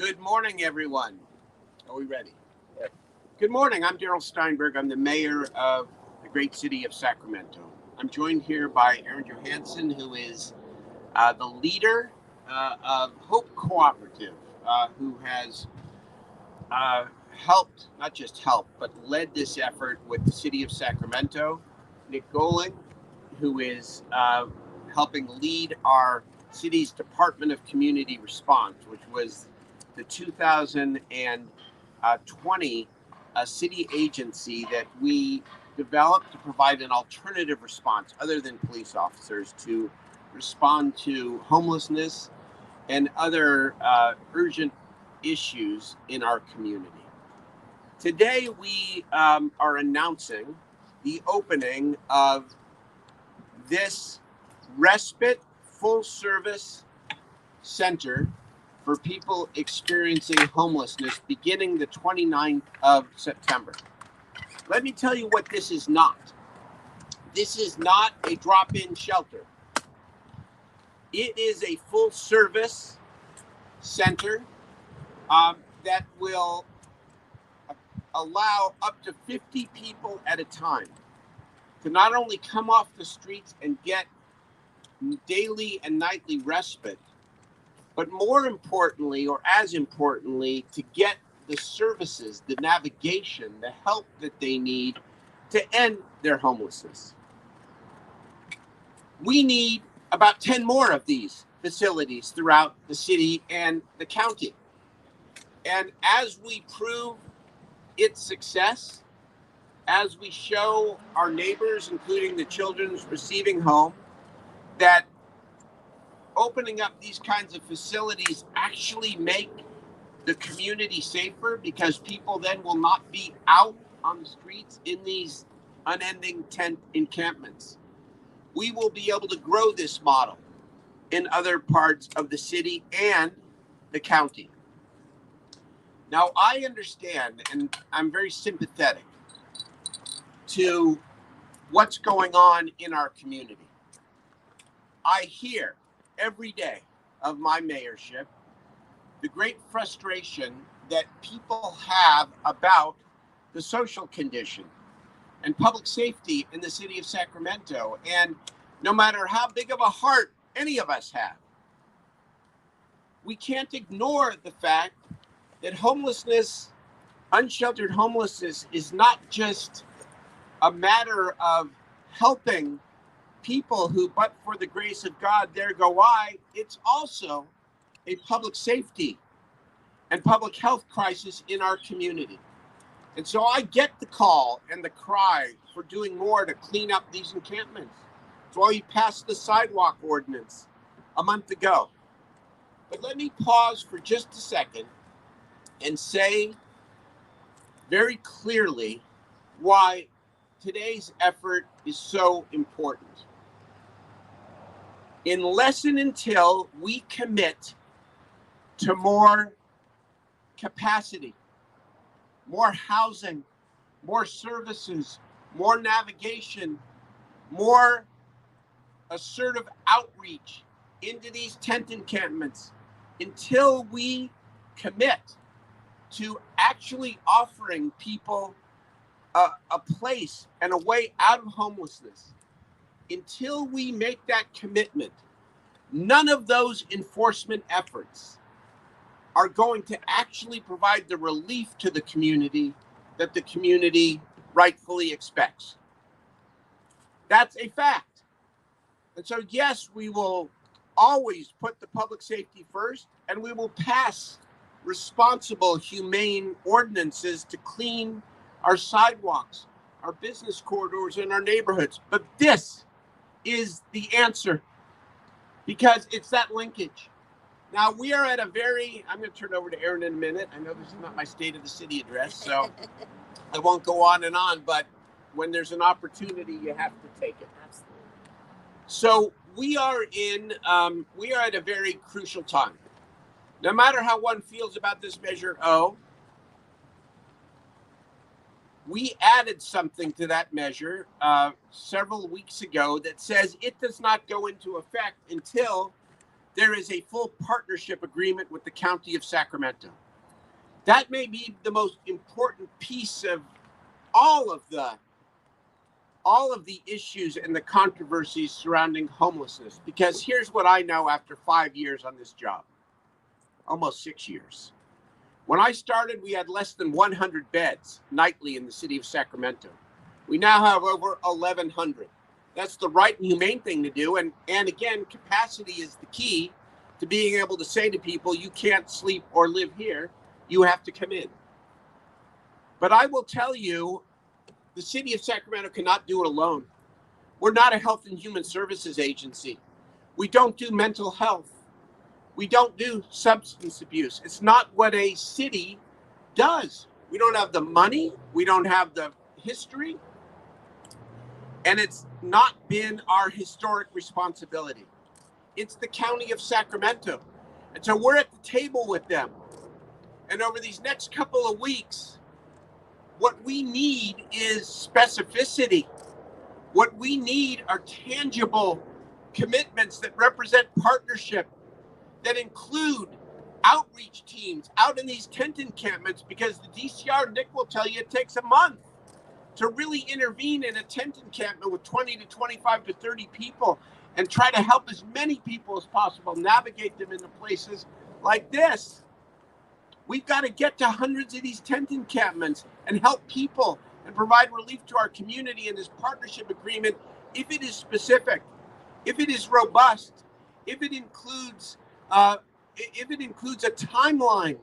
Good morning, everyone. Are we ready? Yeah. Good morning. I'm Daryl Steinberg. I'm the mayor of the great city of Sacramento. I'm joined here by Aaron Johansson, who is the leader of Hope Cooperative, who has helped, not just helped, but led this effort with the city of Sacramento. Nick Goling, who is helping lead our city's Department of Community Response, which was the 2020 city agency that we developed to provide an alternative response other than police officers to respond to homelessness and other urgent issues in our community. Today we are announcing the opening of this respite full service center for people experiencing homelessness beginning the 29th of September. Let me tell you what this is not. This is not a drop-in shelter. It is a full service center that will allow up to 50 people at a time to not only come off the streets and get daily and nightly respite, but more importantly, or as importantly, to get the services, the navigation, the help that they need to end their homelessness. We need about 10 more of these facilities throughout the city and the county. And as we prove its success, as we show our neighbors, including the children's receiving home, that opening up these kinds of facilities actually make the community safer, because people then will not be out on the streets in these unending tent encampments. We will be able to grow this model in other parts of the city and the county. Now, I understand, and I'm very sympathetic to what's going on in our community. I hear every day of my mayorship the great frustration that people have about the social condition and public safety in the city of Sacramento. And no matter how big of a heart any of us have, we can't ignore the fact that homelessness, unsheltered homelessness, is not just a matter of helping people who, but for the grace of God, there go I. It's also a public safety and public health crisis in our community. And so I get the call and the cry for doing more to clean up these encampments. That's why we passed the sidewalk ordinance a month ago. But let me pause for just a second and say very clearly why today's effort is so important. Unless and until we commit to more capacity, more housing, more services, more navigation, more assertive outreach into these tent encampments, until we commit to actually offering people a place and a way out of homelessness, until we make that commitment, none of those enforcement efforts are going to actually provide the relief to the community that the community rightfully expects. That's a fact. And so, yes, we will always put the public safety first, and we will pass responsible, humane ordinances to clean our sidewalks, our business corridors, and our neighborhoods. But this is the answer, because it's that linkage. Now, we are at a very, I'm going to turn over to Aaron in a minute. I know this is not my State of the City address, so I won't go on, but when there's an opportunity, you have to take it. Absolutely. So we are at a very crucial time. No matter how one feels about this Measure O, we added something to that measure several weeks ago that says it does not go into effect until there is a full partnership agreement with the County of Sacramento. That may be the most important piece of all of the issues and the controversies surrounding homelessness. Because here's what I know after 5 years on this job, almost 6 years. When I started, we had less than 100 beds nightly in the city of Sacramento. We now have over 1,100. That's the right and humane thing to do. And again, capacity is the key to being able to say to people, you can't sleep or live here. You have to come in. But I will tell you, the city of Sacramento cannot do it alone. We're not a health and human services agency. We don't do mental health. We don't do substance abuse. It's not what a city does. We don't have the money. We don't have the history. And it's not been our historic responsibility. It's the County of Sacramento. And so we're at the table with them. And over these next couple of weeks, what we need is specificity. What we need are tangible commitments that represent partnership, that include outreach teams out in these tent encampments, because the DCR, Nick will tell you, it takes a month to really intervene in a tent encampment with 20 to 25 to 30 people and try to help as many people as possible navigate them into places like this. We've got to get to hundreds of these tent encampments and help people and provide relief to our community in this partnership agreement if it is specific, if it is robust, if it includes a timeline.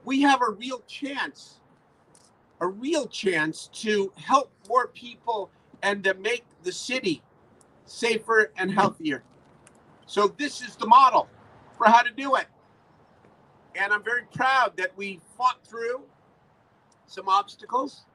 We have a real chance to help more people and to make the city safer and healthier. So this is the model for how to do it. And I'm very proud that we fought through some obstacles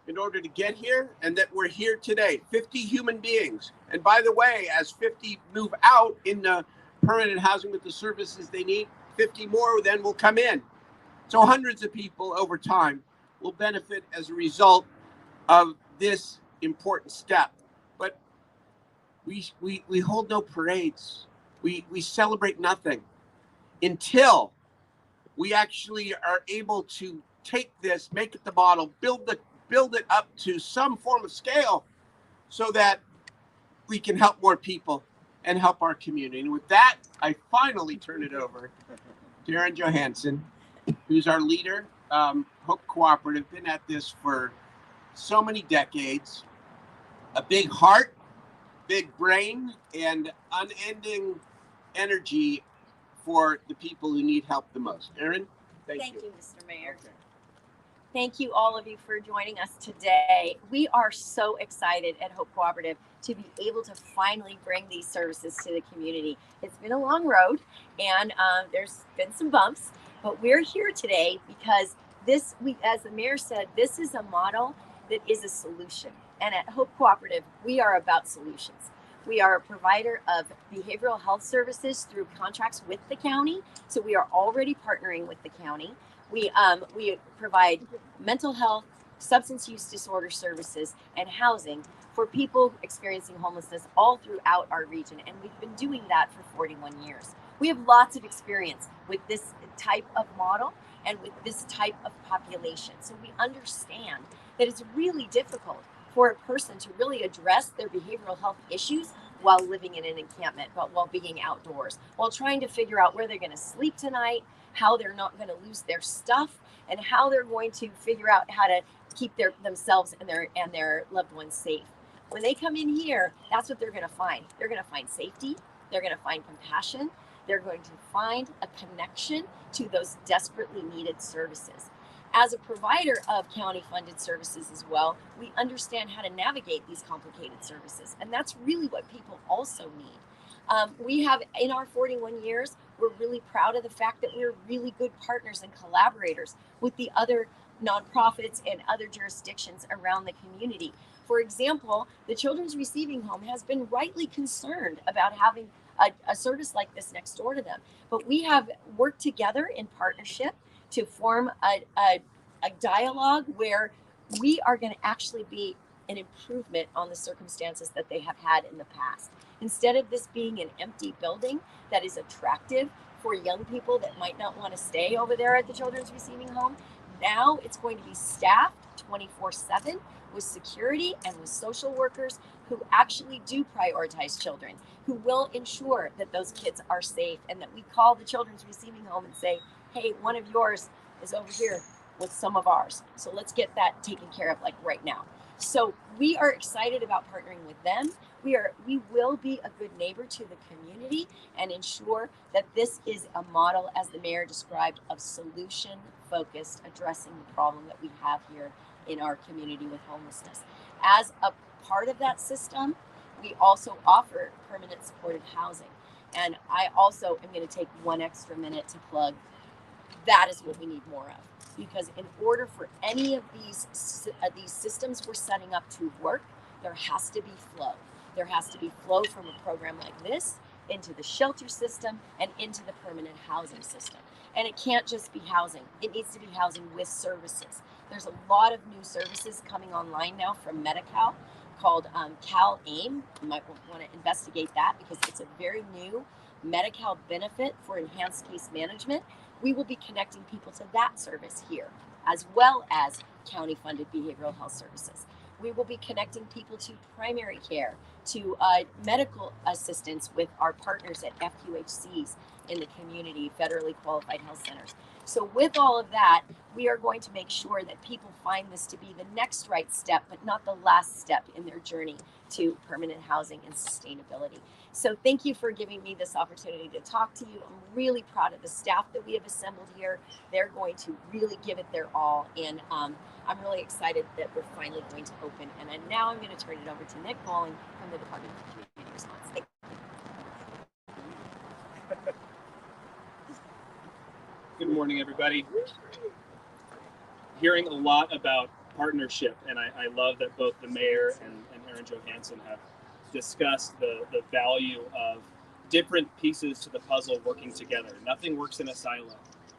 in order to get here, and that we're here today, 50 human beings. And by the way, as 50 move out in the permanent housing with the services they need, 50 more then will come in. So hundreds of people over time will benefit as a result of this important step. But we hold no parades. We celebrate nothing until we actually are able to take this, make it the model, build it up to some form of scale so that we can help more people and help our community. And with that, I finally turn it over to Darren Johansson, who's our leader. Hope Cooperative, been at this for so many decades. A big heart, big brain, and unending energy for the people who need help the most. Erin, thank you. Thank you, Mr. Mayor. Okay. Thank you, all of you, for joining us today. We are so excited at Hope Cooperative to be able to finally bring these services to the community. It's been a long road, and there's been some bumps, but we're here today because this, as the mayor said, this is a model that is a solution. And at Hope Cooperative, we are about solutions. We are a provider of behavioral health services through contracts with the county. So we are already partnering with the county. We provide mental health, substance use disorder services, and housing for people experiencing homelessness all throughout our region. And we've been doing that for 41 years. We have lots of experience with this type of model and with this type of population. So we understand that it's really difficult for a person to really address their behavioral health issues while living in an encampment, but while being outdoors, while trying to figure out where they're going to sleep tonight, how they're not going to lose their stuff, and how they're going to figure out how to keep themselves and their loved ones safe. When they come in here, that's what they're going to find. They're going to find safety. They're going to find compassion. They're going to find a connection to those desperately needed services. As a provider of county-funded services as well, we understand how to navigate these complicated services, and that's really what people also need. We have, in our 41 years, we're really proud of the fact that we're really good partners and collaborators with the other nonprofits and other jurisdictions around the community. For example, the Children's Receiving Home has been rightly concerned about having a service like this next door to them, but we have worked together in partnership to form a dialogue where we are going to actually be an improvement on the circumstances that they have had in the past. Instead of this being an empty building that is attractive for young people that might not want to stay over there at the children's receiving home, now it's going to be staffed 24/7 with security and with social workers who actually do prioritize children, who will ensure that those kids are safe, and that we call the children's receiving home and say, hey, one of yours is over here with some of ours. So let's get that taken care of like right now. So we are excited about partnering with them. We will be a good neighbor to the community and ensure that this is a model, as the mayor described, of solution focused, addressing the problem that we have here in our community with homelessness. As a part of that system, we also offer permanent supportive housing. And I also am going to take one extra minute to plug, that is what we need more of. Because in order for any of these systems we're setting up to work, there has to be flow. There has to be flow from a program like this into the shelter system and into the permanent housing system. And it can't just be housing. It needs to be housing with services. There's a lot of new services coming online now from Medi-Cal called Cal AIM. You might want to investigate that because it's a very new Medi-Cal benefit for enhanced case management. We will be connecting people to that service here, as well as county-funded behavioral health services. We will be connecting people to primary care, to medical assistance with our partners at FQHCs in the community, federally qualified health centers. So with all of that, we are going to make sure that people find this to be the next right step, but not the last step in their journey to permanent housing and sustainability. So thank you for giving me this opportunity to talk to you. I'm really proud of the staff that we have assembled here. They're going to really give it their all. And I'm really excited that we're finally going to open. And now I'm going to turn it over to Nick Bowling from the Department of Community Response. Thank you. Good morning, everybody. Hearing a lot about partnership, and I love that both the mayor and Erin Johansson have discussed the value of different pieces to the puzzle working together. Nothing works in a silo.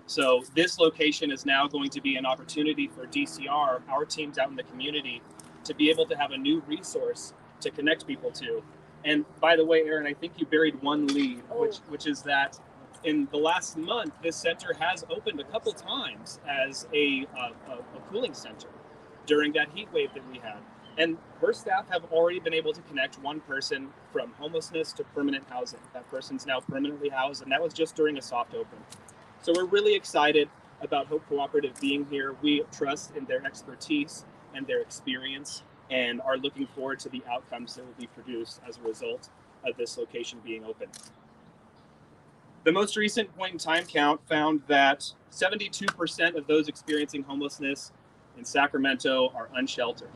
So this location is now going to be an opportunity for DCR, our teams out in the community, to be able to have a new resource to connect people to. And by the way, Erin, I think you buried one lead, which is that in the last month, this center has opened a couple times as a cooling center during that heat wave that we had. And her staff have already been able to connect one person from homelessness to permanent housing. That person's now permanently housed, and that was just during a soft open. So we're really excited about Hope Cooperative being here. We trust in their expertise and their experience and are looking forward to the outcomes that will be produced as a result of this location being open. The most recent point in time count found that 72% of those experiencing homelessness in Sacramento are unsheltered.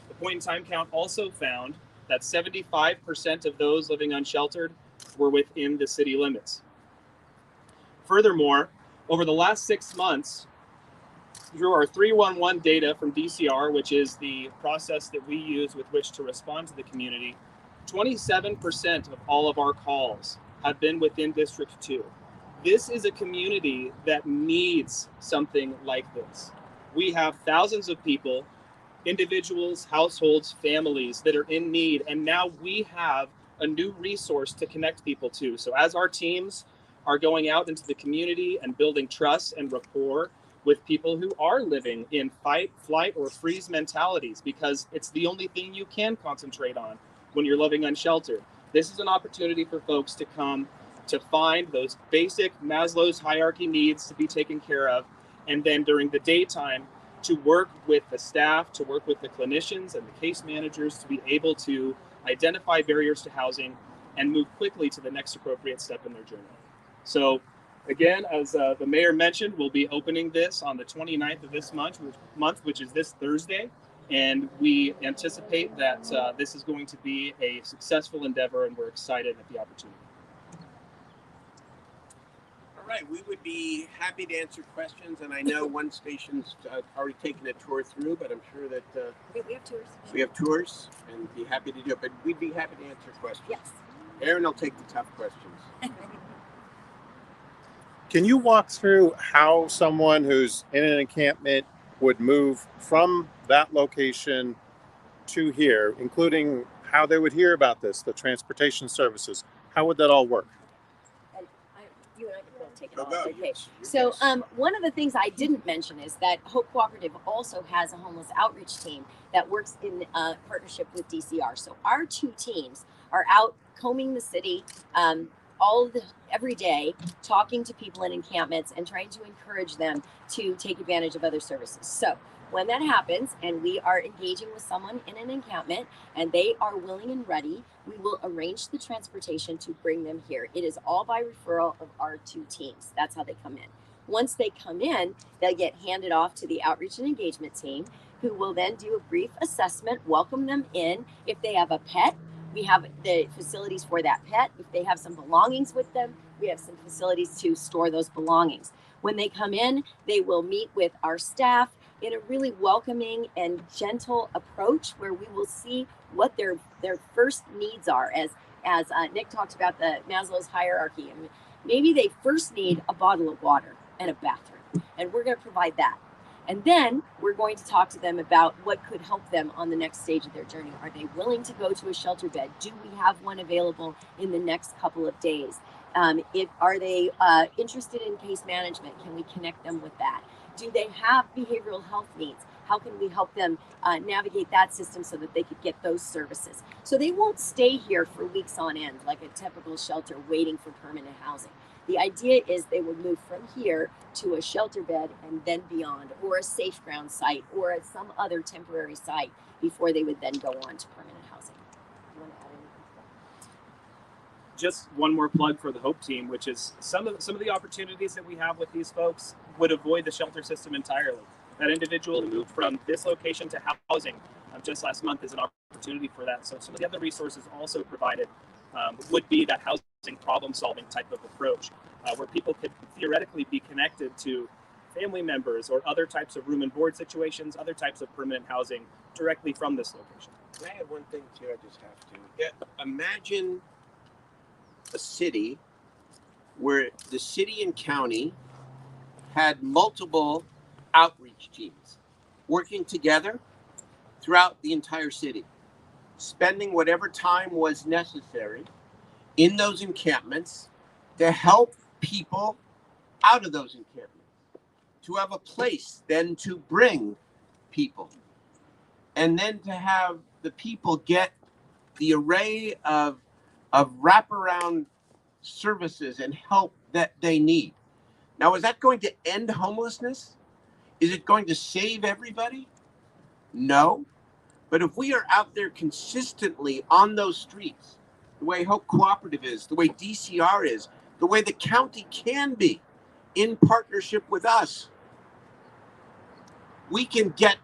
The point in time count also found that 75% of those living unsheltered were within the city limits. Furthermore, over the last 6 months, through our 311 data from DCR, which is the process that we use with which to respond to the community, 27% of all of our calls have been within District 2. This is a community that needs something like this. We have thousands of people, individuals, households, families that are in need, and now we have a new resource to connect people to. So as our teams are going out into the community and building trust and rapport with people who are living in fight, flight, or freeze mentalities, because it's the only thing you can concentrate on when you're living unsheltered. This is an opportunity for folks to come to find those basic Maslow's hierarchy needs to be taken care of, and then during the daytime to work with the staff, to work with the clinicians and the case managers to be able to identify barriers to housing and move quickly to the next appropriate step in their journey. So again, as the mayor mentioned, we'll be opening this on the 29th of this month, which is this Thursday. And we anticipate that this is going to be a successful endeavor, and we're excited at the opportunity. All right, we would be happy to answer questions, and I know one station's already taken a tour through, but I'm sure that we have tours. We have tours, and be happy to do it. But we'd be happy to answer questions. Yes. Erin will take the tough questions. Can you walk through how someone who's in an encampment would move from that location to here, including how they would hear about this, the transportation services, how would that all work? And you and I can both take it all. Okay. So one of the things I didn't mention is that Hope Cooperative also has a homeless outreach team that works in partnership with DCR. So our two teams are out combing the city every day, talking to people in encampments and trying to encourage them to take advantage of other services. So when that happens and we are engaging with someone in an encampment and they are willing and ready, we will arrange the transportation to bring them here. It is all by referral of our two teams. That's how they come in. Once they come in, they'll get handed off to the outreach and engagement team, who will then do a brief assessment, welcome them in. If they have a pet, we have the facilities for that pet. If they have some belongings with them, we have some facilities to store those belongings. When they come in, they will meet with our staff in a really welcoming and gentle approach, where we will see what their first needs are. As Nick talked about the Maslow's hierarchy, and maybe they first need a bottle of water and a bathroom, and we're going to provide that. And then we're going to talk to them about what could help them on the next stage of their journey. Are they willing to go to a shelter bed? Do we have one available in the next couple of days? Are they interested in case management? Can we connect them with that? Do they have behavioral health needs? How can we help them navigate that system so that they could get those services? So they won't stay here for weeks on end like a typical shelter waiting for permanent housing. The idea is they would move from here to a shelter bed and then beyond, or a safe ground site, or some other temporary site before they would then go on to permanent housing. You want to add anything? Just one more plug for the Hope team, which is some of the opportunities that we have with these folks would avoid the shelter system entirely. That individual who moved from this location to housing just last month is an opportunity for that. So some of the other resources also provided would be that housing problem-solving type of approach, where people could theoretically be connected to family members or other types of room and board situations, other types of permanent housing directly from this location. Can I add one thing too? I just have to. Yeah, imagine a city where the city and county had multiple outreach teams working together throughout the entire city, spending whatever time was necessary in those encampments to help people out of those encampments, to have a place then to bring people, and then to have the people get the array of wraparound services and help that they need. Now, is that going to end homelessness? Is it going to save everybody? No. But if we are out there consistently on those streets, the way Hope Cooperative is, the way DCR is, the way the county can be in partnership with us, we can get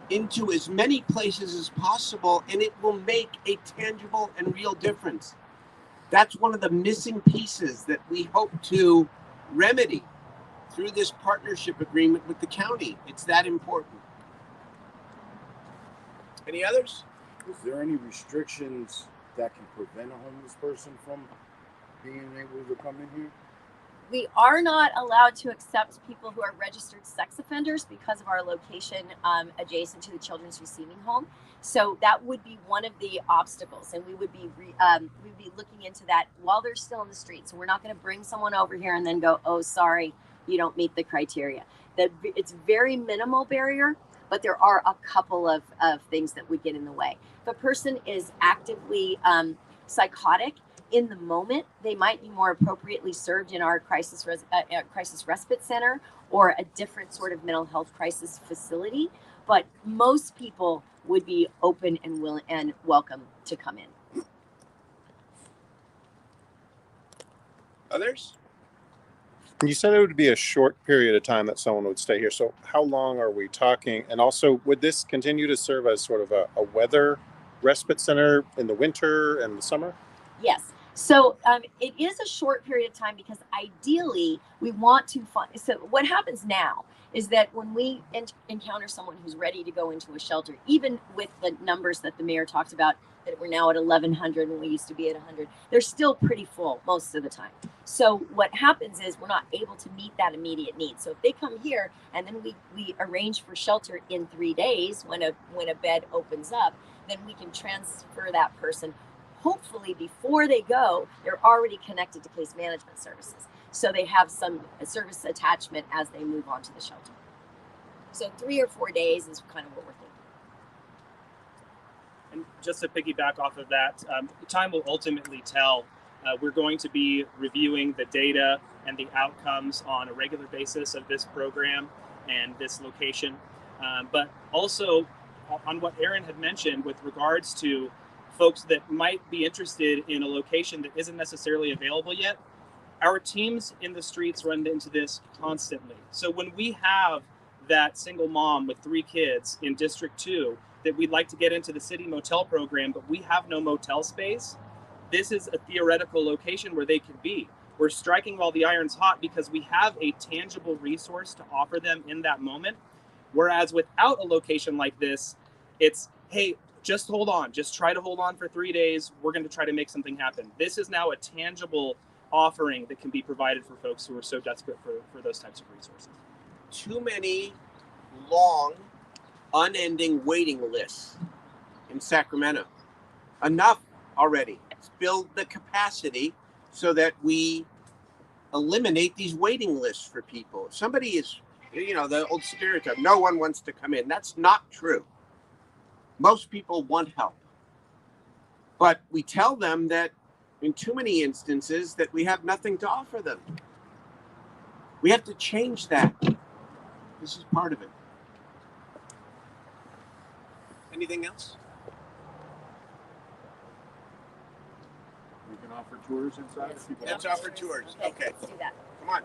into as many places as possible, and it will make a tangible and real difference. That's one of the missing pieces that we hope to remedy through this partnership agreement with the county. It's that important. Any others? Is there any restrictions that can prevent a homeless person from being able to come in here? We are not allowed to accept people who are registered sex offenders because of our location adjacent to the Children's Receiving Home. So that would be one of the obstacles, and we would be looking into that while they're still in the street. So we're not going to bring someone over here and then go, oh, sorry, you don't meet the criteria. It's very minimal barrier, but there are a couple of things that would get in the way. If a person is actively psychotic in the moment, they might be more appropriately served in our crisis respite center or a different sort of mental health crisis facility. But most people would be open and willing and welcome to come in. Others? You said it would be a short period of time that someone would stay here. So how long are we talking? And also, would this continue to serve as sort of a weather respite center in the winter and the summer? Yes. So it is a short period of time because ideally we want to find. So what happens now is that when we encounter someone who's ready to go into a shelter, even with the numbers that the mayor talked about, that we're now at 1,100 when we used to be at 100, they're still pretty full most of the time. So what happens is we're not able to meet that immediate need. So if they come here and then we arrange for shelter in 3 days when a bed opens up, then we can transfer that person. Hopefully before they go, they're already connected to case management services. So they have some service attachment as they move on to the shelter. So 3 or 4 days is kind of what we're thinking. And just to piggyback off of that, time will ultimately tell. We're going to be reviewing the data and the outcomes on a regular basis of this program and this location. But also on what Aaron had mentioned with regards to folks that might be interested in a location that isn't necessarily available yet, our teams in the streets run into this constantly. So when we have that single mom with 3 kids in District 2 that we'd like to get into the city motel program, but we have no motel space, this is a theoretical location where they could be. We're striking while the iron's hot because we have a tangible resource to offer them in that moment. Whereas without a location like this, it's, hey, just hold on, just try to hold on for 3 days. We're going to try to make something happen. This is now a tangible offering that can be provided for folks who are so desperate for those types of resources. Too many long, unending waiting lists in Sacramento. Enough already. Let's build the capacity so that we eliminate these waiting lists for people. If somebody is, the old stereotype, no one wants to come in. That's not true. Most people want help. But we tell them that in too many instances that we have nothing to offer them. We have to change that. This is part of it. Anything else? We can offer tours inside if people Let's want. offer tours. Okay. Let's do that. Come on.